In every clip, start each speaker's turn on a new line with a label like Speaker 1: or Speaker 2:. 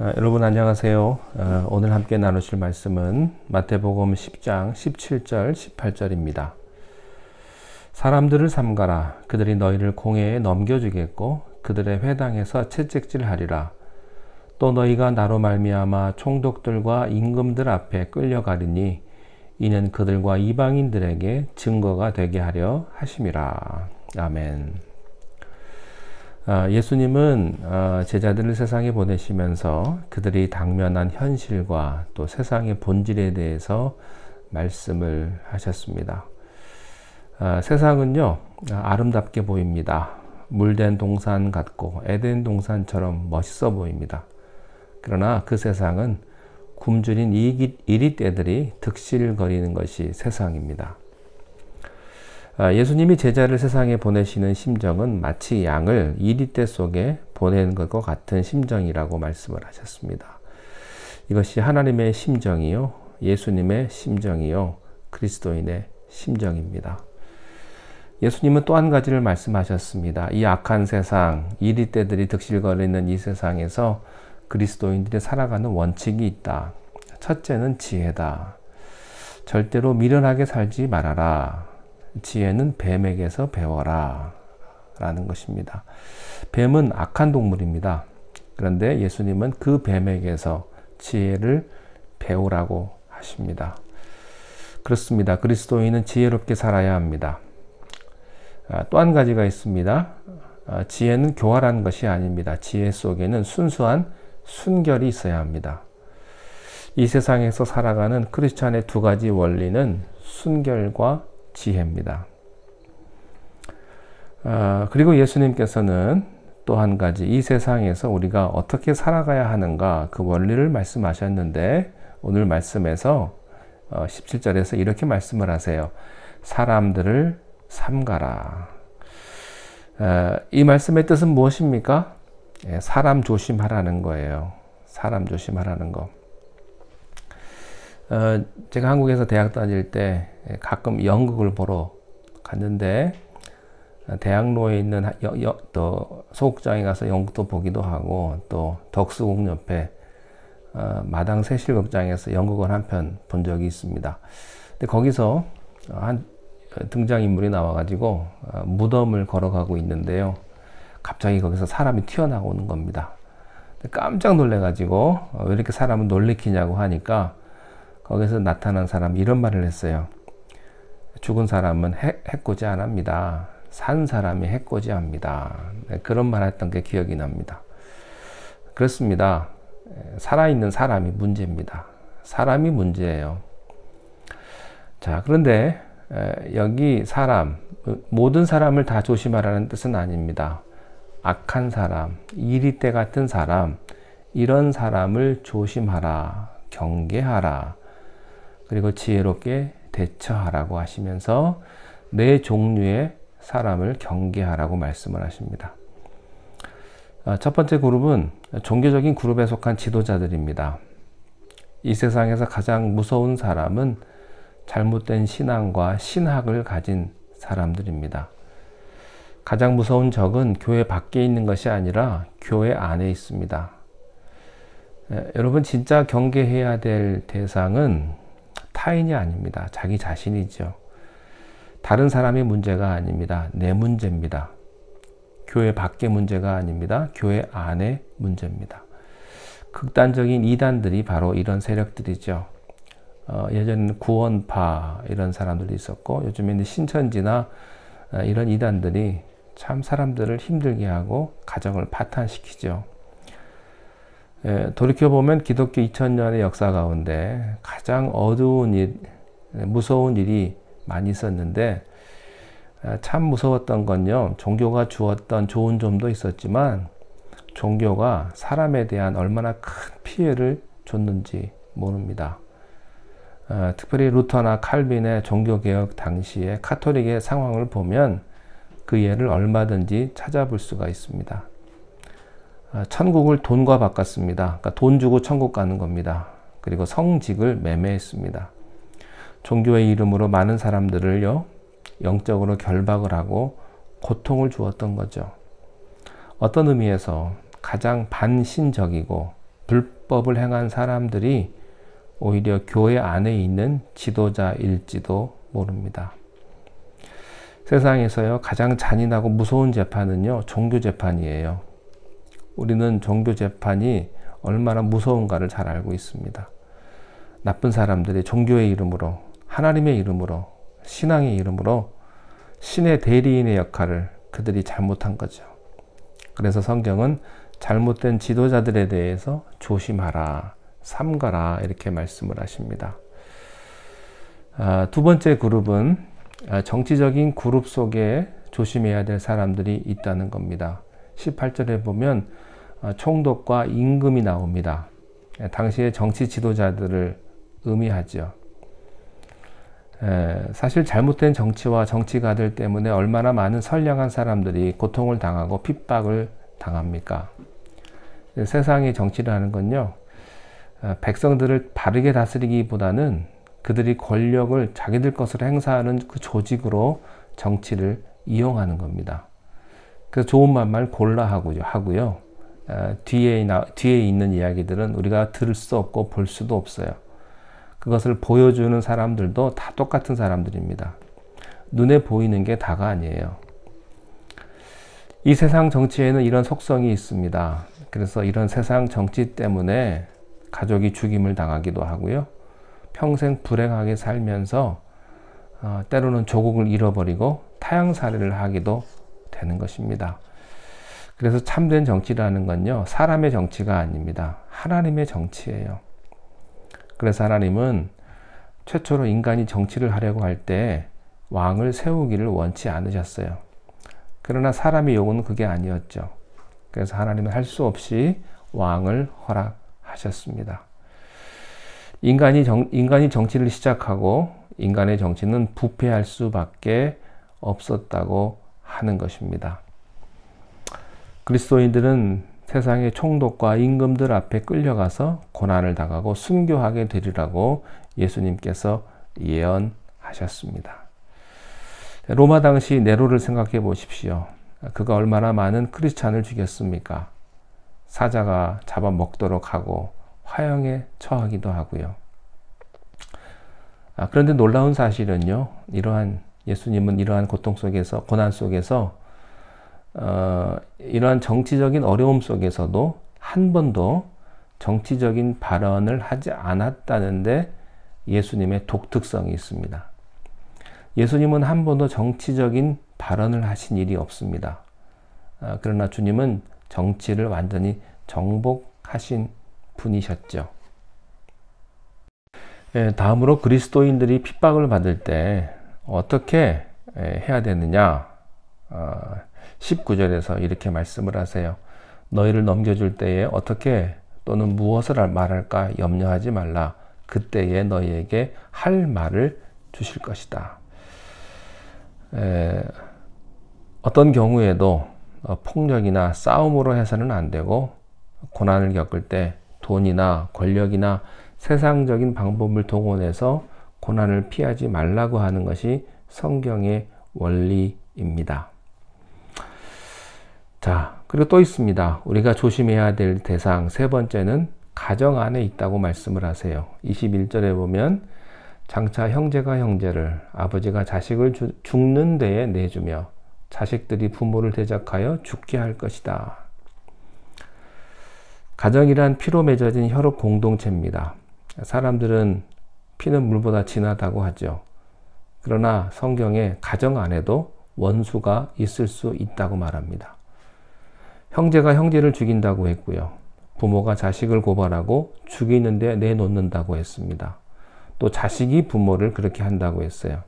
Speaker 1: 여러분 안녕하세요. 오늘 함께 나누실 말씀은 마태복음 10장 17절 18절입니다. 사람들을 삼가라. 그들이 너희를 공회에 넘겨주겠고 그들의 회당에서 채찍질하리라. 또 너희가 나로 말미암아 총독들과 임금들 앞에 끌려가리니 이는 그들과 이방인들에게 증거가 되게 하려 하심이라. 아멘. 예수님은 제자들을 세상에 보내시면서 그들이 당면한 현실과 또 세상의 본질에 대해서 말씀을 하셨습니다. 세상은요, 아름답게 보입니다. 물된 동산 같고 에덴 동산처럼 멋있어 보입니다. 그러나 그 세상은 굶주린 이리떼들이 득실거리는 것이 세상입니다. 예수님이 제자를 세상에 보내시는 심정은 마치 양을 이리떼 속에 보내는 것과 같은 심정이라고 말씀을 하셨습니다. 이것이 하나님의 심정이요, 예수님의 심정이요, 그리스도인의 심정입니다. 예수님은 또 한 가지를 말씀하셨습니다. 이 악한 세상, 이리떼들이 득실거리는 이 세상에서 그리스도인들이 살아가는 원칙이 있다. 첫째는 지혜다. 절대로 미련하게 살지 말아라. 지혜는 뱀에게서 배워라 라는 것입니다. 뱀은 악한 동물입니다. 그런데 예수님은 그 뱀에게서 지혜를 배우라고 하십니다. 그렇습니다. 그리스도인은 지혜롭게 살아야 합니다. 또 한 가지가 있습니다. 지혜는 교활한 것이 아닙니다. 지혜 속에는 순수한 순결이 있어야 합니다. 이 세상에서 살아가는 크리스찬의 두 가지 원리는 순결과 지혜입니다. 그리고 예수님께서는 또 한 가지 이 세상에서 우리가 어떻게 살아가야 하는가 그 원리를 말씀하셨는데 오늘 말씀에서 17절에서 이렇게 말씀을 하세요. 사람들을 삼가라. 이 말씀의 뜻은 무엇입니까? 사람 조심하라는 거예요. 사람 조심하라는 거. 제가 한국에서 대학 다닐 때 가끔 연극을 보러 갔는데 대학로에 있는 또 소극장에 가서 연극도 보기도 하고 또 덕수궁 옆에 마당 세실극장에서 연극을 한 편 본 적이 있습니다. 근데 거기서 한 등장인물이 나와가지고 무덤을 걸어가고 있는데요. 갑자기 거기서 사람이 튀어나오는 겁니다. 깜짝 놀래가지고 왜 이렇게 사람을 놀래키냐고 하니까 거기서 나타난 사람이 이런 말을 했어요. 죽은 사람은 해코지 안 합니다. 산 사람이 해코지 합니다. 그런 말 했던 게 기억이 납니다. 그렇습니다. 살아있는 사람이 문제입니다. 사람이 문제예요. 자, 그런데 여기 사람, 모든 사람을 다 조심하라는 뜻은 아닙니다. 악한 사람, 이리떼 같은 사람, 이런 사람을 조심하라, 경계하라. 그리고 지혜롭게 대처하라고 하시면서 네 종류의 사람을 경계하라고 말씀을 하십니다. 첫 번째 그룹은 종교적인 그룹에 속한 지도자들입니다. 이 세상에서 가장 무서운 사람은 잘못된 신앙과 신학을 가진 사람들입니다. 가장 무서운 적은 교회 밖에 있는 것이 아니라 교회 안에 있습니다. 여러분 진짜 경계해야 될 대상은 타인이 아닙니다. 자기 자신이죠. 다른 사람의 문제가 아닙니다. 내 문제입니다. 교회 밖의 문제가 아닙니다. 교회 안의 문제입니다. 극단적인 이단들이 바로 이런 세력들이죠. 예전에는 구원파 이런 사람들도 있었고 요즘에는 신천지나 이런 이단들이 참 사람들을 힘들게 하고 가정을 파탄시키죠. 돌이켜보면 기독교 2000년의 역사 가운데 가장 어두운 일, 무서운 일이 많이 있었는데 참 무서웠던 건요. 종교가 주었던 좋은 점도 있었지만 종교가 사람에 대한 얼마나 큰 피해를 줬는지 모릅니다. 특별히 루터나 칼빈의 종교개혁 당시의 카톨릭의 상황을 보면 그 예를 얼마든지 찾아볼 수가 있습니다. 천국을 돈과 바꿨습니다. 그러니까 돈 주고 천국 가는 겁니다. 그리고 성직을 매매했습니다. 종교의 이름으로 많은 사람들을요, 영적으로 결박을 하고 고통을 주었던 거죠. 어떤 의미에서 가장 반신적이고 불법을 행한 사람들이 오히려 교회 안에 있는 지도자일지도 모릅니다. 세상에서요, 가장 잔인하고 무서운 재판은요, 종교 재판이에요. 우리는 종교 재판이 얼마나 무서운가를 잘 알고 있습니다. 나쁜 사람들이 종교의 이름으로, 하나님의 이름으로, 신앙의 이름으로 신의 대리인의 역할을 그들이 잘못한 거죠. 그래서 성경은 잘못된 지도자들에 대해서 조심하라, 삼가라 이렇게 말씀을 하십니다. 두 번째 그룹은 정치적인 그룹 속에 조심해야 될 사람들이 있다는 겁니다. 18절에 보면 총독과 임금이 나옵니다. 당시의 정치 지도자들을 의미하죠. 사실 잘못된 정치와 정치가들 때문에 얼마나 많은 선량한 사람들이 고통을 당하고 핍박을 당합니까? 세상의 정치라는 건요, 백성들을 바르게 다스리기보다는 그들이 권력을 자기들 것으로 행사하는 그 조직으로 정치를 이용하는 겁니다. 그래서 좋은 말만 골라 하고요. 뒤에 있는 이야기들은 우리가 들을 수 없고 볼 수도 없어요. 그것을 보여주는 사람들도 다 똑같은 사람들입니다. 눈에 보이는 게 다가 아니에요. 이 세상 정치에는 이런 속성이 있습니다. 그래서 이런 세상 정치 때문에 가족이 죽임을 당하기도 하고요. 평생 불행하게 살면서 때로는 조국을 잃어버리고 타향살이를 하기도 되는 것입니다. 그래서 참된 정치라는 건요, 사람의 정치가 아닙니다. 하나님의 정치예요. 그래서 하나님은 최초로 인간이 정치를 하려고 할 때 왕을 세우기를 원치 않으셨어요. 그러나 사람의 요구는 그게 아니었죠. 그래서 하나님은 할 수 없이 왕을 허락하셨습니다. 인간이 정치를 시작하고 인간의 정치는 부패할 수밖에 없었다고 하는 것입니다. 그리스도인들은 세상의 총독과 임금들 앞에 끌려가서 고난을 당하고 순교하게 되리라고 예수님께서 예언하셨습니다. 로마 당시 네로를 생각해 보십시오. 그가 얼마나 많은 크리스찬을 죽였습니까? 사자가 잡아먹도록 하고 화형에 처하기도 하고요. 그런데 놀라운 사실은요, 예수님은 이러한 고통 속에서, 고난 속에서 이러한 정치적인 어려움 속에서도 한 번도 정치적인 발언을 하지 않았다는데 예수님의 독특성이 있습니다. 예수님은 한 번도 정치적인 발언을 하신 일이 없습니다. 그러나 주님은 정치를 완전히 정복하신 분이셨죠. 다음으로 그리스도인들이 핍박을 받을 때 어떻게 해야 되느냐? 19절에서 이렇게 말씀을 하세요. 너희를 넘겨줄 때에 어떻게 또는 무엇을 말할까 염려하지 말라. 그때에 너희에게 할 말을 주실 것이다. 어떤 경우에도 폭력이나 싸움으로 해서는 안 되고, 고난을 겪을 때 돈이나 권력이나 세상적인 방법을 동원해서 고난을 피하지 말라고 하는 것이 성경의 원리입니다. 자, 그리고 또 있습니다. 우리가 조심해야 될 대상 세 번째는 가정 안에 있다고 말씀을 하세요. 21절에 보면 장차 형제가 형제를, 아버지가 자식을 죽는 데에 내주며 자식들이 부모를 대적하여 죽게 할 것이다. 가정이란 피로 맺어진 혈육 공동체입니다. 사람들은 피는 물보다 진하다고 하죠. 그러나 성경에 가정 안에도 원수가 있을 수 있다고 말합니다. 형제가 형제를 죽인다고 했고요. 부모가 자식을 고발하고 죽이는 데 내놓는다고 했습니다. 또 자식이 부모를 그렇게 한다고 했어요.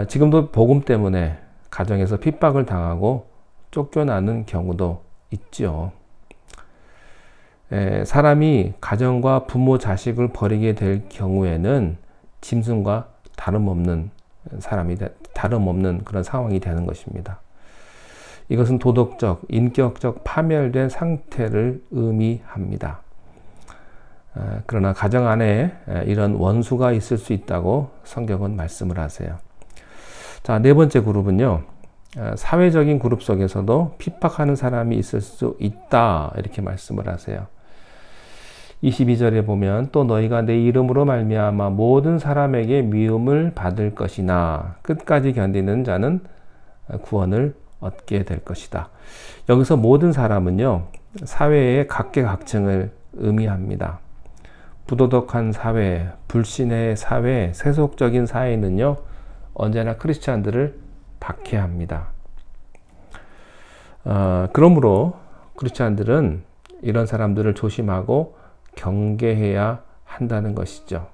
Speaker 1: 지금도 복음 때문에 가정에서 핍박을 당하고 쫓겨나는 경우도 있죠. 사람이 가정과 부모, 자식을 버리게 될 경우에는 짐승과 다름없는 그런 상황이 되는 것입니다. 이것은 도덕적, 인격적 파멸된 상태를 의미합니다. 그러나 가정 안에 이런 원수가 있을 수 있다고 성경은 말씀을 하세요. 자, 네 번째 그룹은요, 사회적인 그룹 속에서도 핍박하는 사람이 있을 수 있다, 이렇게 말씀을 하세요. 22절에 보면 또 너희가 내 이름으로 말미암아 모든 사람에게 미움을 받을 것이나 끝까지 견디는 자는 구원을 얻게 될 것이다. 여기서 모든 사람은요, 사회의 각계각층을 의미합니다. 부도덕한 사회, 불신의 사회, 세속적인 사회는요, 언제나 크리스찬들을 박해합니다. 그러므로 크리스찬들은 이런 사람들을 조심하고 경계해야 한다는 것이죠.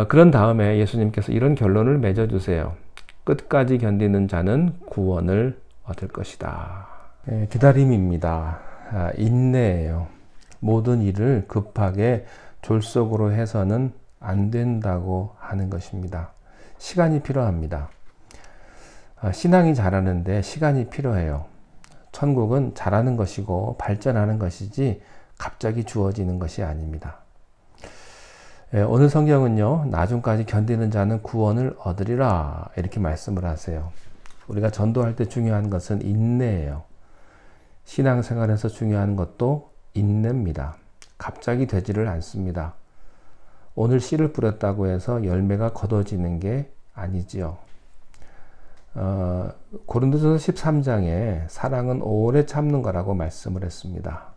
Speaker 1: 그런 다음에 예수님께서 이런 결론을 맺어주세요. 끝까지 견디는 자는 구원을 얻을 것이다. 기다림입니다. 인내예요. 모든 일을 급하게 졸속으로 해서는 안 된다고 하는 것입니다. 시간이 필요합니다. 신앙이 자라는데 시간이 필요해요. 천국은 자라는 것이고 발전하는 것이지 갑자기 주어지는 것이 아닙니다. 오늘 성경은요, 나중까지 견디는 자는 구원을 얻으리라 이렇게 말씀을 하세요. 우리가 전도할 때 중요한 것은 인내예요. 신앙생활에서 중요한 것도 인내입니다. 갑자기 되지를 않습니다. 오늘 씨를 뿌렸다고 해서 열매가 거둬지는 게 아니지요. 고린도전서 13장에 사랑은 오래 참는 거라고 말씀을 했습니다.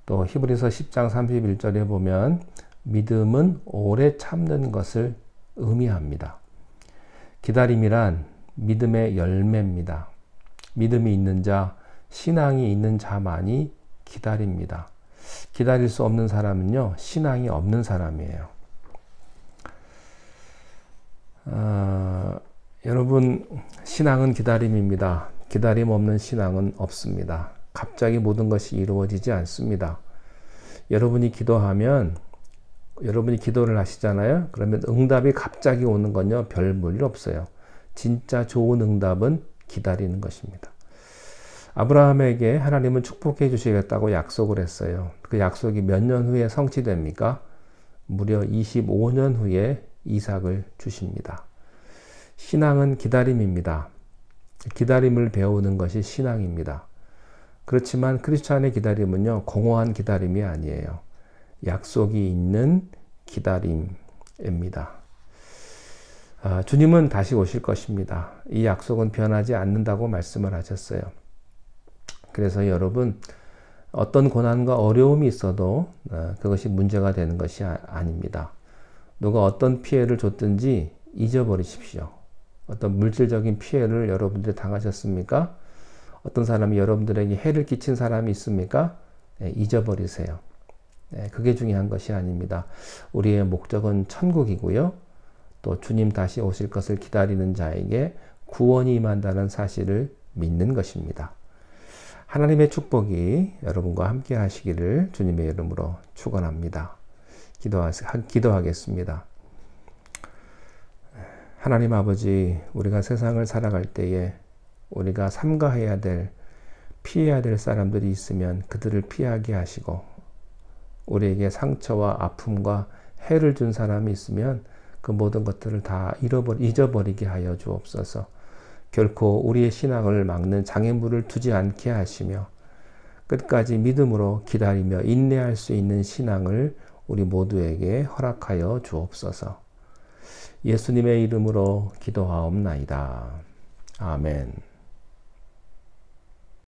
Speaker 1: 또 히브리서 10장 31절에 보면 믿음은 오래 참는 것을 의미합니다. 기다림이란 믿음의 열매입니다. 믿음이 있는 자, 신앙이 있는 자만이 기다립니다. 기다릴 수 없는 사람은요, 신앙이 없는 사람이에요. 여러분, 신앙은 기다림입니다. 기다림 없는 신앙은 없습니다. 갑자기 모든 것이 이루어지지 않습니다. 여러분이 기도하면, 여러분이 기도를 하시잖아요. 그러면 응답이 갑자기 오는 건요, 별 볼일 없어요. 진짜 좋은 응답은 기다리는 것입니다. 아브라함에게 하나님은 축복해 주시겠다고 약속을 했어요. 그 약속이 몇 년 후에 성취됩니까? 무려 25년 후에 이삭을 주십니다. 신앙은 기다림입니다. 기다림을 배우는 것이 신앙입니다. 그렇지만 크리스찬의 기다림은요, 공허한 기다림이 아니에요. 약속이 있는 기다림입니다. 주님은 다시 오실 것입니다. 이 약속은 변하지 않는다고 말씀을 하셨어요. 그래서 여러분, 어떤 고난과 어려움이 있어도 그것이 문제가 되는 것이 아닙니다. 누가 어떤 피해를 줬든지 잊어버리십시오. 어떤 물질적인 피해를 여러분들이 당하셨습니까? 어떤 사람이 여러분들에게 해를 끼친 사람이 있습니까? 잊어버리세요. 그게 중요한 것이 아닙니다. 우리의 목적은 천국이고요. 또 주님 다시 오실 것을 기다리는 자에게 구원이 임한다는 사실을 믿는 것입니다. 하나님의 축복이 여러분과 함께 하시기를 주님의 이름으로 축원합니다. 기도하겠습니다. 하나님 아버지, 우리가 세상을 살아갈 때에 우리가 삼가해야 될, 피해야 될 사람들이 있으면 그들을 피하게 하시고, 우리에게 상처와 아픔과 해를 준 사람이 있으면 그 모든 것들을 다 잊어버리게 하여 주옵소서. 결코 우리의 신앙을 막는 장애물을 두지 않게 하시며 끝까지 믿음으로 기다리며 인내할 수 있는 신앙을 우리 모두에게 허락하여 주옵소서. 예수님의 이름으로 기도하옵나이다. 아멘.